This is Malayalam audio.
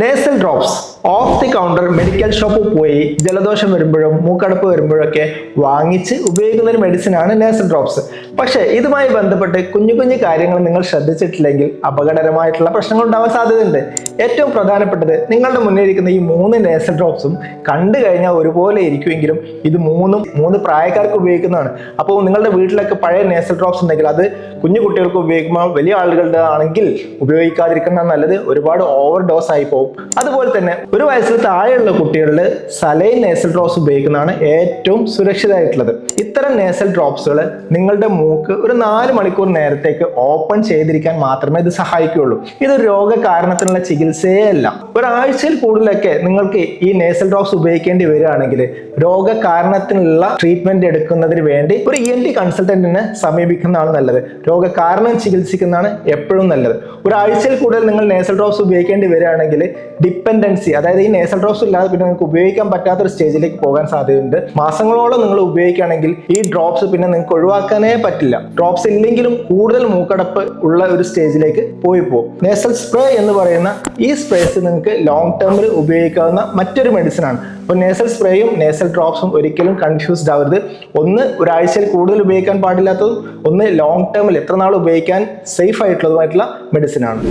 Nasal drops of the counter medical ഷോപ്പിൽ പോയി ജലദോഷം വരുമ്പോഴും മൂക്കടപ്പ് വരുമ്പോഴൊക്കെ വാങ്ങിച്ച് ഉപയോഗിക്കുന്ന ഒരു മെഡിസിൻ ആണ് നേസൽ ഡ്രോപ്സ്. പക്ഷേ ഇതുമായി ബന്ധപ്പെട്ട് കുഞ്ഞു കുഞ്ഞു കാര്യങ്ങൾ നിങ്ങൾ ശ്രദ്ധിച്ചിട്ടില്ലെങ്കിൽ അപകടകരമായിട്ടുള്ള പ്രശ്നങ്ങൾ ഉണ്ടാവാൻ സാധ്യതയുണ്ട്. ഏറ്റവും പ്രധാനപ്പെട്ടത് നിങ്ങളുടെ മുന്നിൽ ഇരിക്കുന്ന ഈ 3 നേസൽ ഡ്രോപ്സും കണ്ടു കഴിഞ്ഞാൽ ഒരുപോലെ ഇരിക്കുമെങ്കിലും ഇത് മൂന്ന് പ്രായക്കാർക്ക് ഉപയോഗിക്കുന്നതാണ്. അപ്പോൾ നിങ്ങളുടെ വീട്ടിലൊക്കെ പഴയ നേസൽ ഡ്രോപ്സ് ഉണ്ടെങ്കിൽ അത് കുഞ്ഞു കുട്ടികൾക്ക് ഉപയോഗിക്കുമ്പോൾ വലിയ ആളുകളുടെ ആണെങ്കിൽ ഉപയോഗിക്കാതിരിക്കുന്ന നല്ലത്. ഒരുപാട് ഓവർ ഡോസ് ആയി പോകും. അതുപോലെ തന്നെ ഒരു വയസ്സിൽ താഴെയുള്ള കുട്ടികളിൽ സലൈൻ നേസൽ ഡ്രോപ്സ് ഉപയോഗിക്കുന്നതാണ് ഏറ്റവും സുരക്ഷിതമായിട്ടുള്ളത്. ഇത്തരം നേസൽ ഡ്രോപ്സുകൾ നിങ്ങളുടെ മൂക്ക് ഒരു 4 മണിക്കൂർ നേരത്തേക്ക് ഓപ്പൺ ചെയ്തിരിക്കാൻ മാത്രമേ ഇത് സഹായിക്കുകയുള്ളൂ. ഇത് രോഗകാരണത്തിനുള്ള ചികിത്സയേ അല്ല. ഒരാഴ്ചയിൽ കൂടുതലൊക്കെ നിങ്ങൾക്ക് ഈ നേസൽ ഡ്രോപ്സ് ഉപയോഗിക്കേണ്ടി വരികയാണെങ്കിൽ രോഗകാരണത്തിനുള്ള ട്രീറ്റ്മെന്റ് എടുക്കുന്നതിന് വേണ്ടി ഒരു ENT കൺസൾട്ടന്റിനെ സമീപിക്കുന്നതാണ് നല്ലത്. രോഗകാരണം ചികിത്സിക്കുന്നതാണ് എപ്പോഴും നല്ലത്. ഒരാഴ്ചയിൽ കൂടുതൽ നിങ്ങൾ നേസൽ ഡ്രോപ്സ് ഉപയോഗിക്കേണ്ടി വരികയാണെങ്കിൽ ഡിപ്പെൻഡൻസി, അതായത് ഈ നേസൽ ഡ്രോപ്സ് ഇല്ലാതെ പിന്നെ നിങ്ങൾക്ക് ഉപയോഗിക്കാൻ പറ്റാത്തൊരു സ്റ്റേജിലേക്ക് പോകാൻ സാധ്യതയുണ്ട്. മാസങ്ങളോളം നിങ്ങൾ ഉപയോഗിക്കുകയാണെങ്കിൽ ഈ ഡ്രോപ്സ് പിന്നെ നിങ്ങൾക്ക് ഒഴിവാക്കാനേ പറ്റില്ല. ഡ്രോപ്സ് ഇല്ലെങ്കിലും കൂടുതൽ മൂക്കടപ്പ് ഉള്ള ഒരു സ്റ്റേജിലേക്ക് പോകും. നേസൽ സ്പ്രേ എന്ന് പറയുന്ന ഈ സ്പ്രേസ് നിങ്ങൾക്ക് ലോങ് ടേമിൽ ഉപയോഗിക്കാവുന്ന മറ്റൊരു മെഡിസിൻ ആണ്. അപ്പോൾ നേസൽ സ്പ്രേയും നേസൽ ഡ്രോപ്സും ഒരിക്കലും കൺഫ്യൂസ്ഡ് ആവരുത്. ഒന്ന് ഒരാഴ്ചയിൽ കൂടുതൽ ഉപയോഗിക്കാൻ പാടില്ലാത്തതും ഒന്ന് ലോങ് ടേമിൽ എത്ര നാൾ ഉപയോഗിക്കാൻ സേഫ് ആയിട്ടുള്ളതുമായിട്ടുള്ള മെഡിസിൻ ആണ്.